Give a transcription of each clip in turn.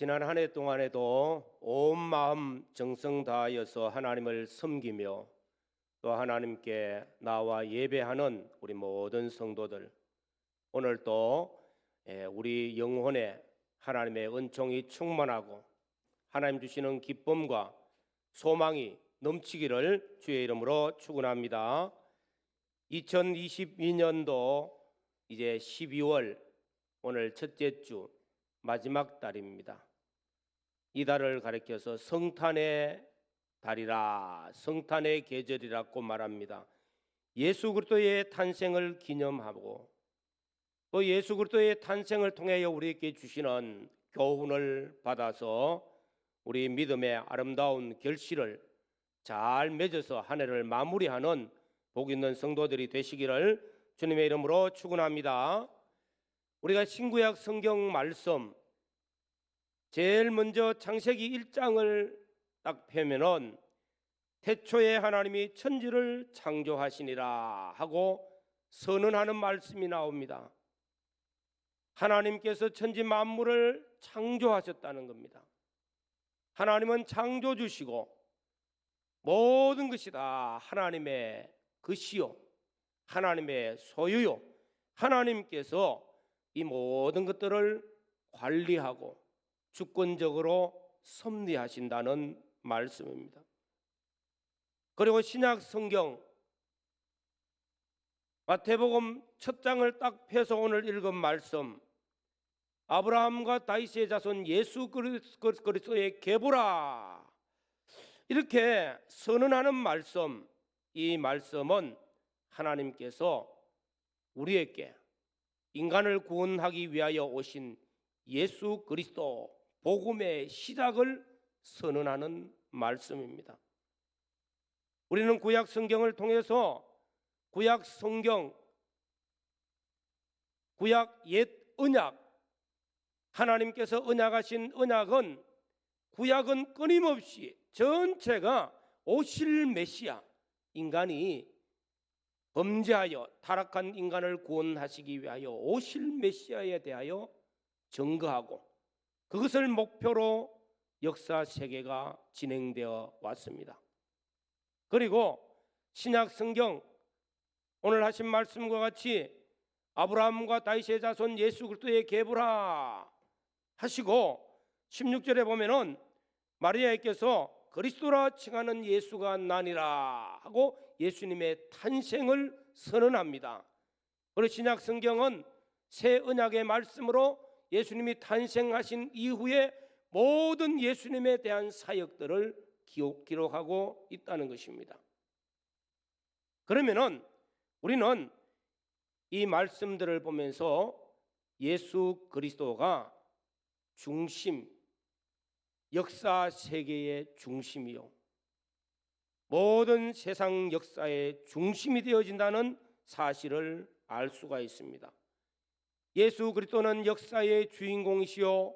지난 한 해 동안에도 온 마음 정성 다하여서 하나님을 섬기며 또 하나님께 나와 예배하는 우리 모든 성도들, 오늘 또 우리 영혼에 하나님의 은총이 충만하고 하나님 주시는 기쁨과 소망이 넘치기를 주의 이름으로 축원합니다. 2022년도 이제 12월 오늘 첫째 주 마지막 달입니다. 이 달을 가리켜서 성탄의 달이라, 성탄의 계절이라고 말합니다. 예수 그리스도의 탄생을 기념하고 또 예수 그리스도의 탄생을 통하여 우리에게 주시는 교훈을 받아서 우리 믿음의 아름다운 결실을 잘 맺어서 한 해를 마무리하는 복 있는 성도들이 되시기를 주님의 이름으로 축원합니다. 우리가 신구약 성경 말씀 제일 먼저 창세기 1장을 딱 펴면은 태초에 하나님이 천지를 창조하시니라 하고 선언하는 말씀이 나옵니다. 하나님께서 천지 만물을 창조하셨다는 겁니다. 하나님은 창조주시고 모든 것이 다 하나님의 것이요, 하나님의 소유요, 하나님께서 이 모든 것들을 관리하고 주권적으로 섭리하신다는 말씀입니다. 그리고 신약 성경 마태복음 첫 장을 딱 펴서 오늘 읽은 말씀, 아브라함과 다윗의 자손 예수 그리스도의 계보라 이렇게 선언하는 말씀, 이 말씀은 하나님께서 우리에게 인간을 구원하기 위하여 오신 예수 그리스도 복음의 시작을 선언하는 말씀입니다. 우리는 구약 성경을 통해서 구약 성경, 구약 옛 언약, 하나님께서 언약하신 언약은 구약은 끊임없이 전체가 오실 메시아, 인간이 범죄하여 타락한 인간을 구원하시기 위하여 오실 메시아에 대하여 증거하고 그것을 목표로 역사 세계가 진행되어 왔습니다. 그리고 신약 성경 오늘 하신 말씀과 같이 아브라함과 다윗의 자손 예수 그리스도의 계보라 하시고 16절에 보면은 마리아에게서 그리스도라 칭하는 예수가 나니라 하고 예수님의 탄생을 선언합니다. 그리고 신약 성경은 새 언약의 말씀으로 예수님이 탄생하신 이후에 모든 예수님에 대한 사역들을 기록하고 있다는 것입니다. 그러면은 우리는 이 말씀들을 보면서 예수 그리스도가 중심, 역사 세계의 중심이요, 모든 세상 역사의 중심이 되어진다는 사실을 알 수가 있습니다. 예수 그리스도는 역사의 주인공이시요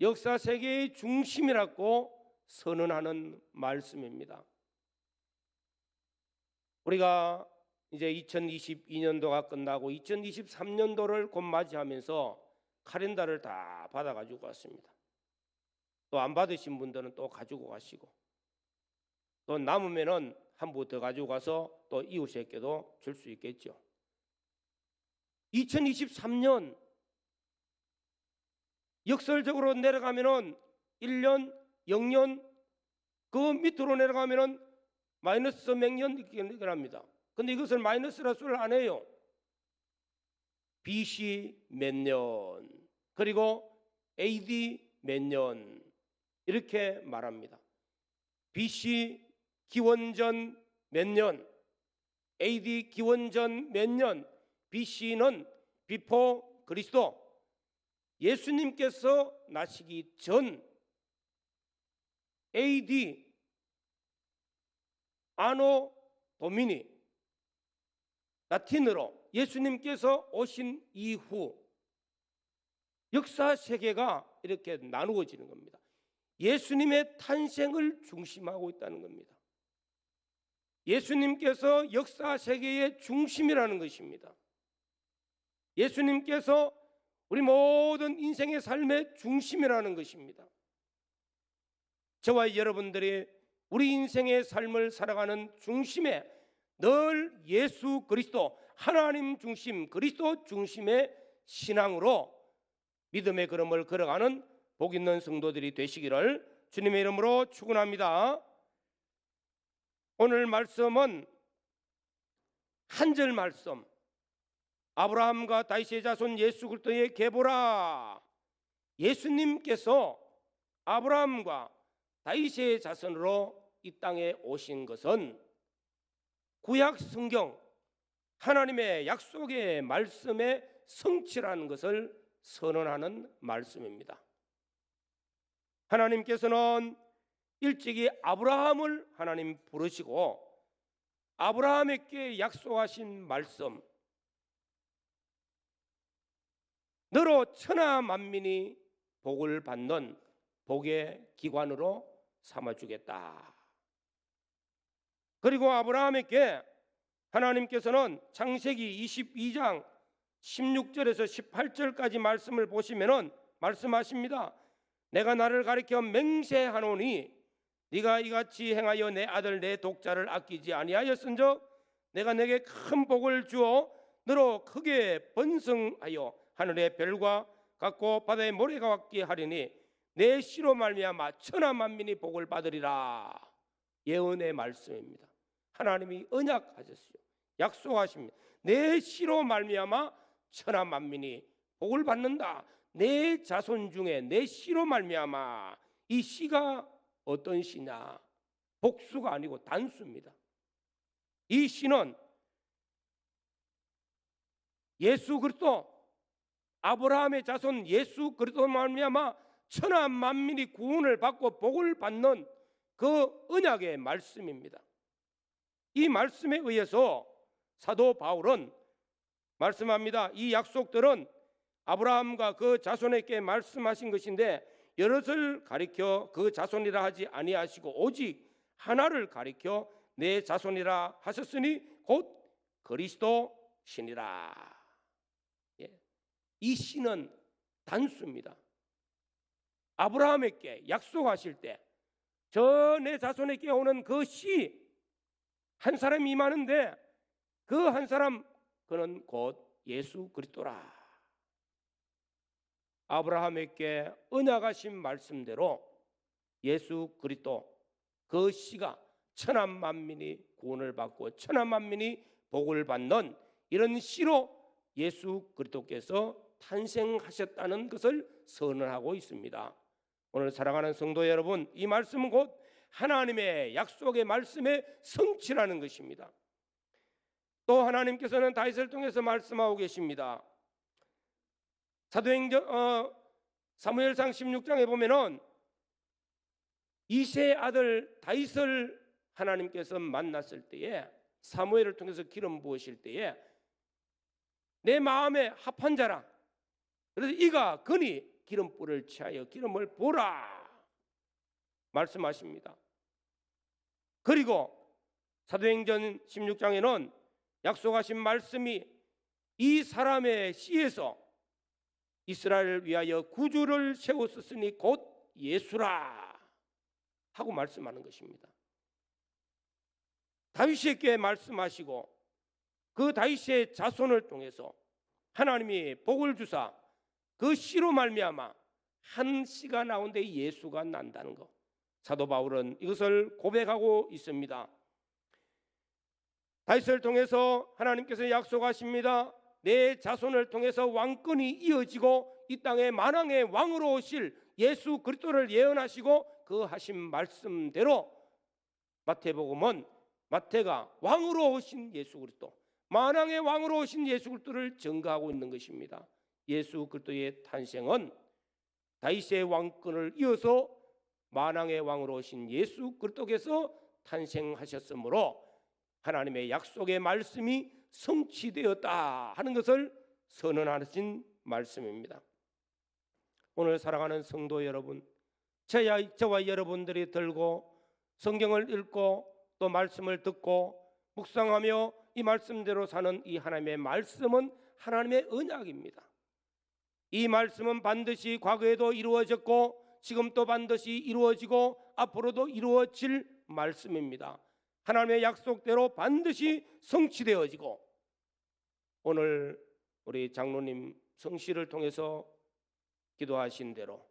역사 세계의 중심이라고 선언하는 말씀입니다. 우리가 이제 2022년도가 끝나고 2023년도를 곧 맞이하면서 카렌다를 다 받아가지고 왔습니다. 또 안 받으신 분들은 또 가지고 가시고 또 남으면은 한 부 더 가지고 가서 또 이웃에게도 줄 수 있겠죠. 2023년 역설적으로 내려가면은 1년, 0년, 그 밑으로 내려가면은 마이너스 몇 년 이렇게 합니다. 근데 이것을 마이너스라 수를 안 해요. BC 몇 년, 그리고 AD 몇 년 이렇게 말합니다. BC 기원전 몇 년, AD 기원전 몇 년, BC는 비포 그리스도, 예수님께서 나시기 전, AD 아노 도미니, 라틴어로 예수님께서 오신 이후 역사 세계가 이렇게 나누어지는 겁니다. 예수님의 탄생을 중심하고 있다는 겁니다. 예수님께서 역사 세계의 중심이라는 것입니다. 예수님께서 우리 모든 인생의 삶의 중심이라는 것입니다. 저와 여러분들이 우리 인생의 삶을 살아가는 중심에 늘 예수 그리스도, 하나님 중심, 그리스도 중심의 신앙으로 믿음의 걸음을 걸어가는 복 있는 성도들이 되시기를 주님의 이름으로 축원합니다. 오늘 말씀은 한 절 말씀, 아브라함과 다윗의 자손 예수 그리스도의 계보라. 예수님께서 아브라함과 다윗의 자손으로 이 땅에 오신 것은 구약 성경 하나님의 약속의 말씀의 성취라는 것을 선언하는 말씀입니다. 하나님께서는 일찍이 아브라함을 하나님 부르시고 아브라함에게 약속하신 말씀, 너로 천하 만민이 복을 받는 복의 기관으로 삼아주겠다. 그리고 아브라함에게 하나님께서는 창세기 22장 16절에서 18절까지 말씀을 보시면은 말씀하십니다. 내가 나를 가리켜 맹세하노니 네가 이같이 행하여 내 아들 내 독자를 아끼지 아니하였은즉 내가 내게 큰 복을 주어 너로 크게 번성하여 하늘의 별과 같고 바다의 모래가 같게 하리니 내 씨로 말미암아 천하 만민이 복을 받으리라. 예언의 말씀입니다. 하나님이 언약하셨어요. 약속하십니다. 내 씨로 말미암아 천하 만민이 복을 받는다. 내 자손 중에 내 씨로 말미암아. 이 씨가 어떤 씨냐? 복수가 아니고 단수입니다. 이 씨는 예수 그리스도, 아브라함의 자손 예수 그리스도 말미암아 천하 만민이 구원을 받고 복을 받는 그 언약의 말씀입니다. 이 말씀에 의해서 사도 바울은 말씀합니다. 이 약속들은 아브라함과 그 자손에게 말씀하신 것인데 여럿을 가리켜 그 자손이라 하지 아니하시고 오직 하나를 가리켜 내 자손이라 하셨으니 곧 그리스도 신이라. 이 신은 단수입니다. 아브라함에게 약속하실 때 저 내 자손에게 오는 그 씨 한 사람이 임하는데 그 한 사람 그는 곧 예수 그리스도라. 아브라함에게 언약하신 말씀대로 예수 그리스도 그 씨가 천하 만민이 구원을 받고 천하 만민이 복을 받는 이런 씨로 예수 그리스도께서 탄생하셨다는 것을 선언하고 있습니다. 오늘 사랑하는 성도 여러분, 이 말씀은 곧 하나님의 약속의 말씀의 성취라는 것입니다. 또 하나님께서는 다윗을 통해서 말씀하고 계십니다. 사도행전 사무엘상 16장에 보면은 이새의 아들 다윗을 하나님께서 만났을 때에 사무엘을 통해서 기름 부으실 때에 내 마음에 합한 자라. 그래서 이가 그니 기름불을 취하여 기름을 부으라 말씀하십니다. 그리고 사도행전 16장에는 약속하신 말씀이 이 사람의 씨에서 이스라엘을 위하여 구주를 세웠으니 곧 예수라 하고 말씀하는 것입니다. 다윗에게 말씀하시고 그 다윗의 자손을 통해서 하나님이 복을 주사 그 씨로 말미암아 한 씨가 나온데 예수가 난다는 것, 사도 바울은 이것을 고백하고 있습니다. 다윗을 통해서 하나님께서 약속하십니다. 내 자손을 통해서 왕권이 이어지고 이 땅에 만왕의 왕으로 오실 예수 그리스도를 예언하시고 그 하신 말씀대로 마태복음은 마태가 왕으로 오신 예수 그리스도, 만왕의 왕으로 오신 예수 그리스도를 증거하고 있는 것입니다. 예수 그리스도의 탄생은 다윗의 왕권을 이어서 만왕의 왕으로 오신 예수 그리스도께서 탄생하셨으므로 하나님의 약속의 말씀이 성취되었다 하는 것을 선언하신 말씀입니다. 오늘 사랑하는 성도 여러분, 저와 여러분들이 들고 성경을 읽고 또 말씀을 듣고 묵상하며 이 말씀대로 사는 이 하나님의 말씀은 하나님의 언약입니다. 이 말씀은 반드시 과거에도 이루어졌고 지금도 반드시 이루어지고 앞으로도 이루어질 말씀입니다. 하나님의 약속대로 반드시 성취되어지고, 오늘 우리 장로님 성씨를 통해서 기도하신 대로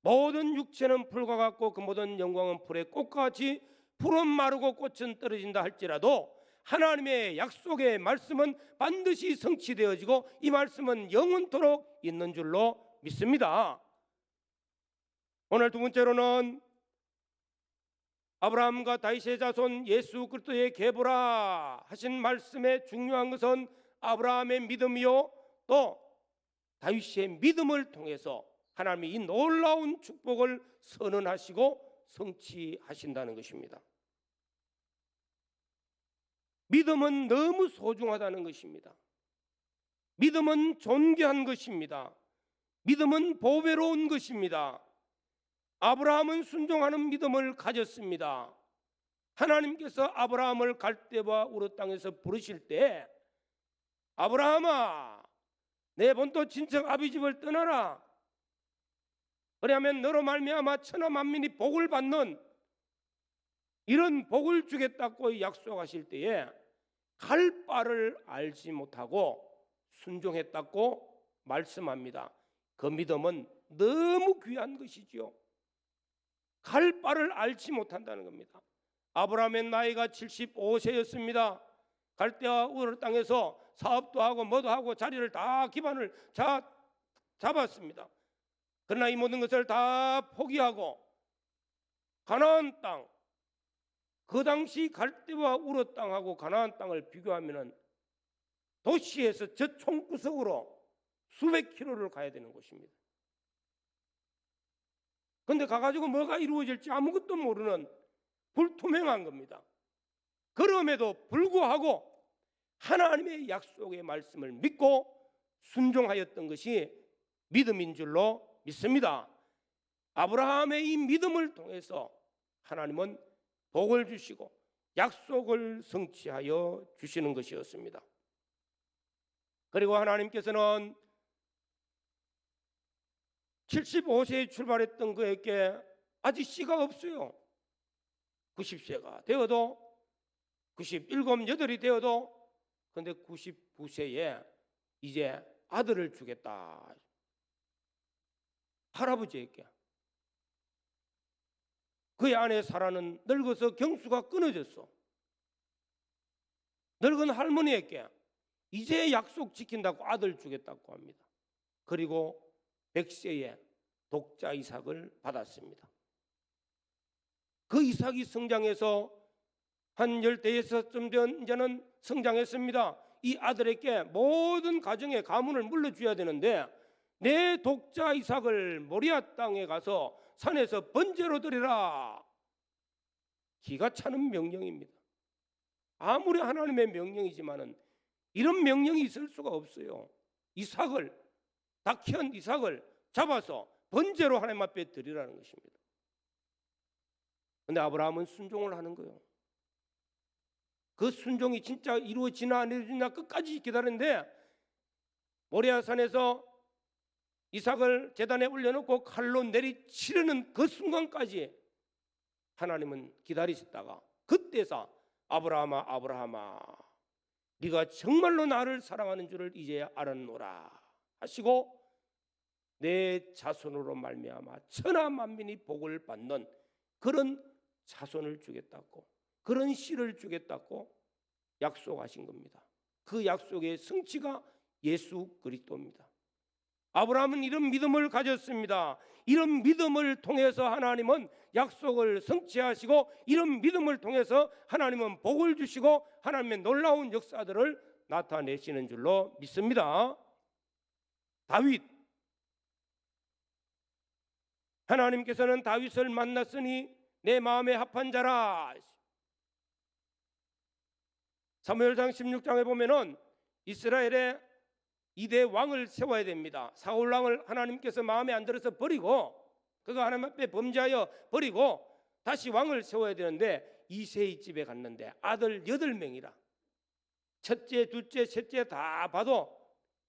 모든 육체는 풀과 같고 그 모든 영광은 풀의 꽃과 같이 풀은 마르고 꽃은 떨어진다 할지라도 하나님의 약속의 말씀은 반드시 성취되어지고 이 말씀은 영원토록 있는 줄로 믿습니다. 오늘 두 번째로는 아브라함과 다윗의 자손 예수 그리스도의 계보라 하신 말씀의 중요한 것은 아브라함의 믿음이요 또 다윗의 믿음을 통해서 하나님이 이 놀라운 축복을 선언하시고 성취하신다는 것입니다. 믿음은 너무 소중하다는 것입니다. 믿음은 존귀한 것입니다. 믿음은 보배로운 것입니다. 아브라함은 순종하는 믿음을 가졌습니다. 하나님께서 아브라함을 갈대와 우르 땅에서 부르실 때 아브라함아 내 본토 친척 아비 집을 떠나라. 그러면 너로 말미암아 천하 만민이 복을 받는 이런 복을 주겠다고 약속하실 때에 갈 바를 알지 못하고 순종했다고 말씀합니다. 그 믿음은 너무 귀한 것이지요. 갈 바를 알지 못한다는 겁니다. 아브라함의 나이가 75세였습니다. 갈대아 우르 땅에서 사업도 하고 뭐도 하고 자리를 다 기반을 잡았습니다. 그러나 이 모든 것을 다 포기하고 가나안 땅, 그 당시 갈대와 우르 땅하고 가나안 땅을 비교하면은 도시에서 저 총구석으로 수백 킬로를 가야 되는 곳입니다. 그런데 가가지고 뭐가 이루어질지 아무것도 모르는 불투명한 겁니다. 그럼에도 불구하고 하나님의 약속의 말씀을 믿고 순종하였던 것이 믿음인 줄로 믿습니다. 아브라함의 이 믿음을 통해서 하나님은 복을 주시고 약속을 성취하여 주시는 것이었습니다. 그리고 하나님께서는 75세에 출발했던 그에게 아직 씨가 없어요. 90세가 되어도 97, 8이 되어도 그런데 99세에 이제 아들을 주겠다. 할아버지에게. 그의 아내 사라는 늙어서 경수가 끊어졌어. 늙은 할머니에게 이제 약속 지킨다고 아들 주겠다고 합니다. 그리고 100세에 독자 이삭을 받았습니다. 그 이삭이 성장해서 한 15쯤 된 이제는 성장했습니다. 이 아들에게 모든 가정의 가문을 물려줘야 되는데 내 독자 이삭을 모리아 땅에 가서 산에서 번제로 드리라. 기가 차는 명령입니다. 아무리 하나님의 명령이지만은 이런 명령이 있을 수가 없어요. 이삭을 다 키운 이삭을 잡아서 번제로 하나님 앞에 드리라는 것입니다. 그런데 아브라함은 순종을 하는 거예요. 그 순종이 진짜 이루어지나 안 이루어지나 끝까지 기다리는데 모리아 산에서 이삭을 제단에 올려놓고 칼로 내리치려는 그 순간까지 하나님은 기다리셨다가 그때서 아브라함아 아브라함아 네가 정말로 나를 사랑하는 줄을 이제야 알았노라 하시고 내 자손으로 말미암아 천하 만민이 복을 받는 그런 자손을 주겠다고 그런 씨를 주겠다고 약속하신 겁니다. 그 약속의 성취가 예수 그리스도입니다. 아브라함은 이런 믿음을 가졌습니다. 이런 믿음을 통해서 하나님은 약속을 성취하시고 이런 믿음을 통해서 하나님은 복을 주시고 하나님의 놀라운 역사들을 나타내시는 줄로 믿습니다. 다윗, 하나님께서는 다윗을 만났으니 내 마음에 합한 자라. 사무엘상 16장에 보면은 이스라엘의 2대 왕을 세워야 됩니다. 사울 왕을 하나님께서 마음에 안 들어서 버리고 그가 하나님 앞에 범죄하여 버리고 다시 왕을 세워야 되는데 이새의 집에 갔는데 아들 8명이라 첫째, 둘째, 셋째 다 봐도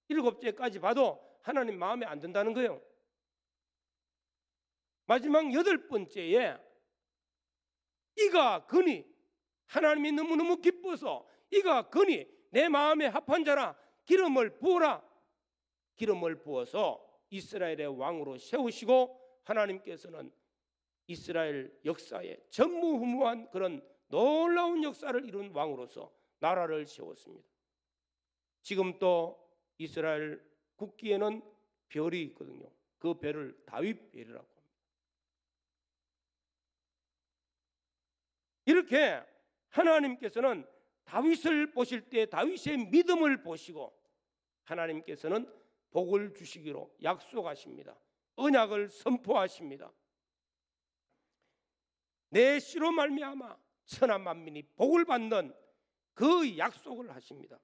7째까지 봐도 하나님 마음에 안 든다는 거예요. 마지막 8번째에 이가 거니 하나님이 너무너무 기뻐서 이가 거니 내 마음에 합한 자라 기름을 부어라. 기름을 부어서 이스라엘의 왕으로 세우시고 하나님께서는 이스라엘 역사에 전무후무한 그런 놀라운 역사를 이룬 왕으로서 나라를 세웠습니다. 지금 또 이스라엘 국기에는 별이 있거든요. 그 별을 다윗 별이라고 합니다. 이렇게 하나님께서는 다윗을 보실 때 다윗의 믿음을 보시고 하나님께서는 복을 주시기로 약속하십니다. 언약을 선포하십니다. 내 씨로 말미암아 천하 만민이 복을 받는 그 약속을 하십니다.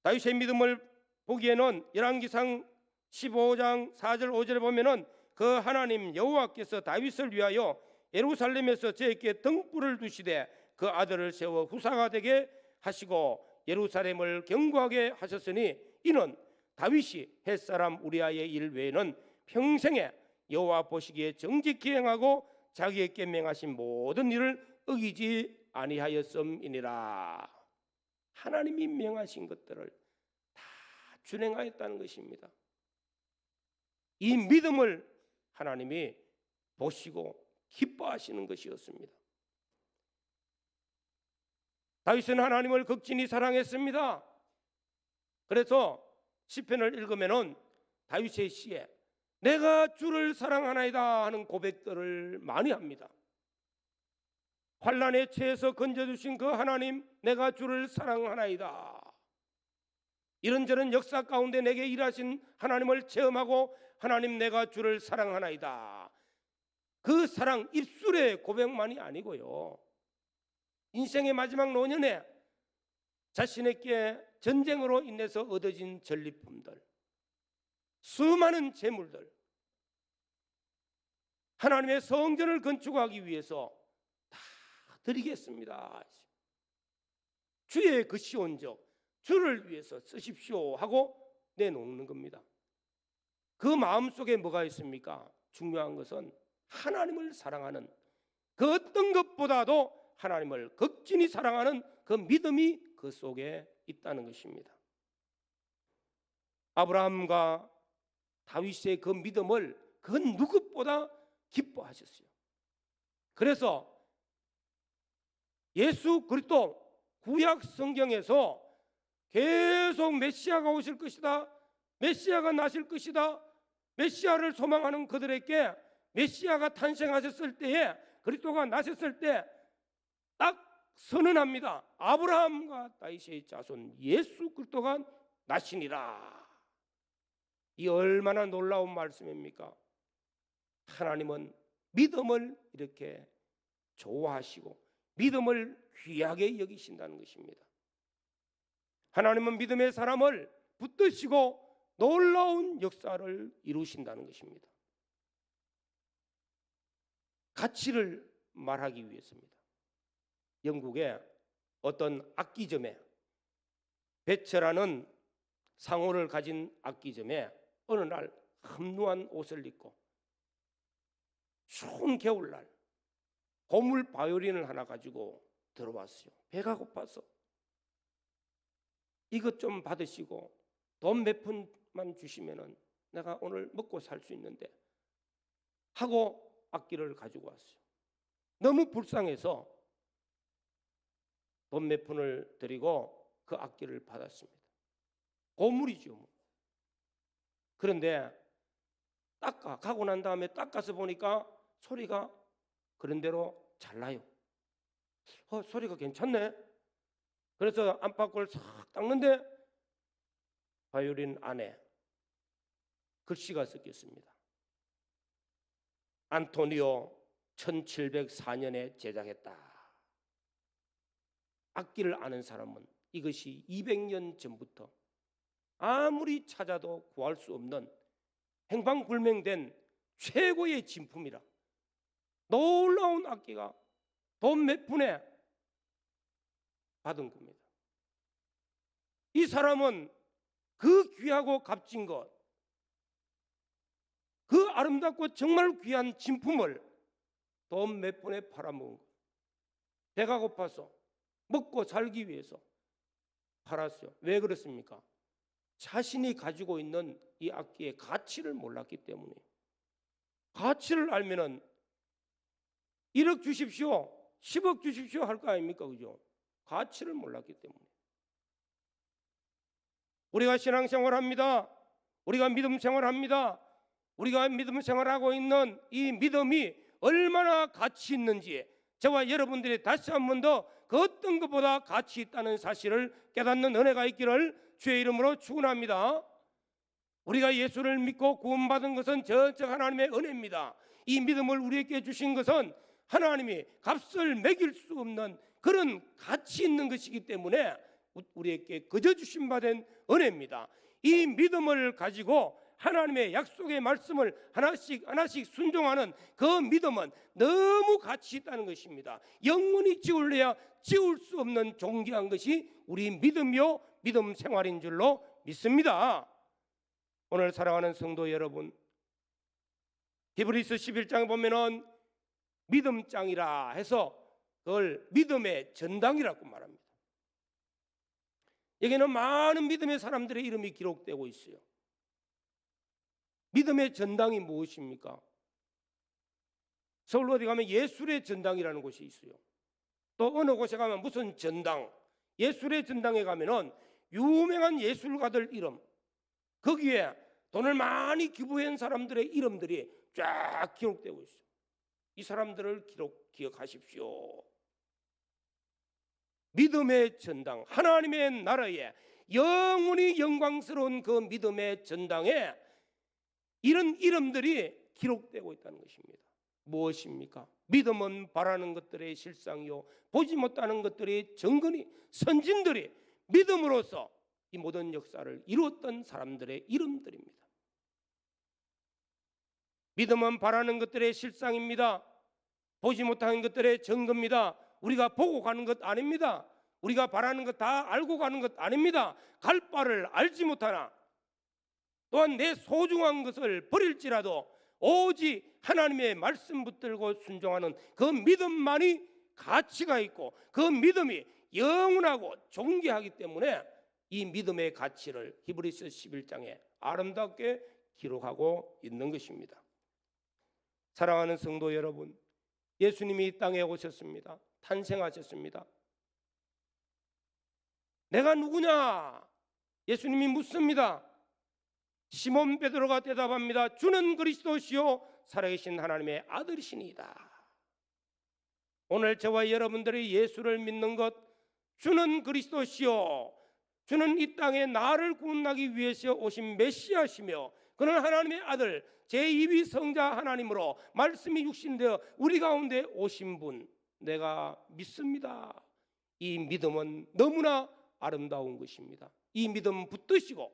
다윗의 믿음을 보기에는 열왕기상 15장 4절 5절에 보면은 그 하나님 여호와께서 다윗을 위하여 예루살렘에서 저에게 등불을 두시되 그 아들을 세워 후사가 되게 하시고 예루살렘을 견고하게 하셨으니 이는 다윗이 햇사람 우리아의 일 외에는 평생에 여호와 보시기에 정직히 행하고 자기에게 명하신 모든 일을 어기지 아니하였음이니라. 하나님이 명하신 것들을 다 준행하였다는 것입니다. 이 믿음을 하나님이 보시고 기뻐하시는 것이었습니다. 다윗은 하나님을 극진히 사랑했습니다. 그래서 시편을 읽으면은 다윗의 시에 내가 주를 사랑하나이다 하는 고백들을 많이 합니다. 환난에 처해서 건져주신 그 하나님, 내가 주를 사랑하나이다. 이런저런 역사 가운데 내게 일하신 하나님을 체험하고 하나님 내가 주를 사랑하나이다. 그 사랑 입술의 고백만이 아니고요, 인생의 마지막 노년에 자신에게 전쟁으로 인해서 얻어진 전리품들, 수많은 재물들, 하나님의 성전을 건축하기 위해서 다 드리겠습니다. 주의 것이온즉 주를 위해서 쓰십시오 하고 내놓는 겁니다. 그 마음속에 뭐가 있습니까? 중요한 것은 하나님을 사랑하는, 그 어떤 것보다도 하나님을 극진히 사랑하는 그 믿음이 그 속에 있다는 것입니다. 아브라함과 다윗의 그 믿음을 그 누구보다 기뻐하셨어요. 그래서 예수 그리스도 구약 성경에서 계속 메시아가 오실 것이다, 메시아가 나실 것이다, 메시아를 소망하는 그들에게 메시아가 탄생하셨을 때에, 그리스도가 나셨을 때 딱 선언합니다. 아브라함과 다윗의 자손 예수 그리스도가 나시니라. 이 얼마나 놀라운 말씀입니까? 하나님은 믿음을 이렇게 좋아하시고 믿음을 귀하게 여기신다는 것입니다. 하나님은 믿음의 사람을 붙드시고 놀라운 역사를 이루신다는 것입니다. 가치를 말하기 위해서입니다. 영국의 어떤 악기점에, 베처라는 상호를 가진 악기점에 어느 날 험루한 옷을 입고 추운 겨울날 고물 바이올린을 하나 가지고 들어왔어요. 배가 고파서 이것 좀 받으시고 돈 몇 푼만 주시면은 내가 오늘 먹고 살 수 있는데 하고 악기를 가지고 왔어요. 너무 불쌍해서 돈 몇 푼을 드리고 그 악기를 받았습니다. 고물이죠. 그런데 가고 난 다음에 닦아서 보니까 소리가 그런 대로 잘 나요. 소리가 괜찮네. 그래서 안팎을 싹 닦는데 바이올린 안에 글씨가 섞여 있습니다. 안토니오 1704년에 제작했다. 악기를 아는 사람은 이것이 200년 전부터 아무리 찾아도 구할 수 없는 행방불명된 최고의 진품이라. 놀라운 악기가 돈 몇 푼에 받은 겁니다. 이 사람은 그 귀하고 값진 것, 그 아름답고 정말 귀한 진품을 돈 몇 푼에 팔아먹은 것. 배가 고파서 먹고 살기 위해서 팔았어요. 왜 그렇습니까? 자신이 가지고 있는 이 악기의 가치를 몰랐기 때문에. 가치를 알면은 1억 주십시오, 10억 주십시오 할 거 아닙니까? 그죠? 가치를 몰랐기 때문에. 우리가 신앙생활합니다. 우리가 믿음 생활합니다. 우리가 믿음 생활하고 있는 이 믿음이 얼마나 가치 있는지 저와 여러분들이 다시 한 번 더 그 어떤 것보다 가치 있다는 사실을 깨닫는 은혜가 있기를 주의 이름으로 축원합니다. 우리가 예수를 믿고 구원받은 것은 전적 하나님의 은혜입니다. 이 믿음을 우리에게 주신 것은 하나님이 값을 매길 수 없는 그런 가치 있는 것이기 때문에 우리에게 거저 주신 바 된 은혜입니다. 이 믿음을 가지고 하나님의 약속의 말씀을 하나씩 하나씩 순종하는 그 믿음은 너무 가치 있다는 것입니다. 영원히 지울래야 지울 수 없는 존귀한 것이 우리 믿음이요 믿음 생활인 줄로 믿습니다. 오늘 사랑하는 성도 여러분, 히브리서 11장에 보면은 믿음장이라 해서 그걸 믿음의 전당이라고 말합니다. 여기는 많은 믿음의 사람들의 이름이 기록되고 있어요. 믿음의 전당이 무엇입니까? 서울 어디 가면 예술의 전당이라는 곳이 있어요. 또 어느 곳에 가면 무슨 전당, 예술의 전당에 가면은 유명한 예술가들 이름, 거기에 돈을 많이 기부한 사람들의 이름들이 쫙 기록되고 있어요. 이 사람들을 기억하십시오. 믿음의 전당, 하나님의 나라에 영원히 영광스러운 그 믿음의 전당에 이런 이름들이 기록되고 있다는 것입니다. 무엇입니까? 믿음은 바라는 것들의 실상이요 보지 못하는 것들의 정근이, 선진들이 믿음으로써 이 모든 역사를 이루었던 사람들의 이름들입니다. 믿음은 바라는 것들의 실상입니다. 보지 못하는 것들의 증거입니다. 우리가 보고 가는 것 아닙니다. 우리가 바라는 것 다 알고 가는 것 아닙니다. 갈 바를 알지 못하나 또한 내 소중한 것을 버릴지라도 오직 하나님의 말씀 붙들고 순종하는 그 믿음만이 가치가 있고 그 믿음이 영원하고 존귀하기 때문에 이 믿음의 가치를 히브리서 11장에 아름답게 기록하고 있는 것입니다. 사랑하는 성도 여러분, 예수님이 이 땅에 오셨습니다. 탄생하셨습니다. 내가 누구냐? 예수님이 묻습니다. 시몬 베드로가 대답합니다. 주는 그리스도시요 살아계신 하나님의 아들이시니이다. 오늘 저와 여러분들이 예수를 믿는 것, 주는 그리스도시요, 주는 이 땅에 나를 구원하기 위해서 오신 메시아시며 그는 하나님의 아들 제2위 성자 하나님으로 말씀이 육신되어 우리 가운데 오신 분, 내가 믿습니다. 이 믿음은 너무나 아름다운 것입니다. 이 믿음 붙드시고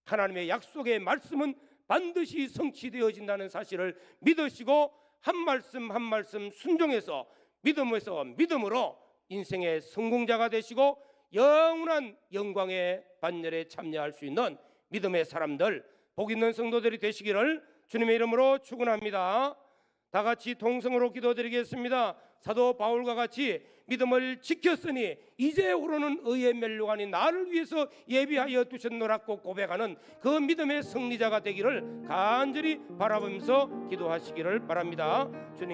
하나님의 약속의 말씀은 반드시 성취되어진다는 사실을 믿으시고 한 말씀 한 말씀 순종해서 믿음에서 믿음으로 인생의 성공자가 되시고 영원한 영광의 반열에 참여할 수 있는 믿음의 사람들, 복 있는 성도들이 되시기를 주님의 이름으로 축원합니다. 다 같이 동성으로 기도드리겠습니다. 사도 바울과 같이 믿음을 지켰으니 이제 오르는 의의 멸류관이 나를 위해서 예비하여 두셨노라고 고백하는 그 믿음의 승리자가 되기를 간절히 바라보면서 기도하시기를 바랍니다. 주님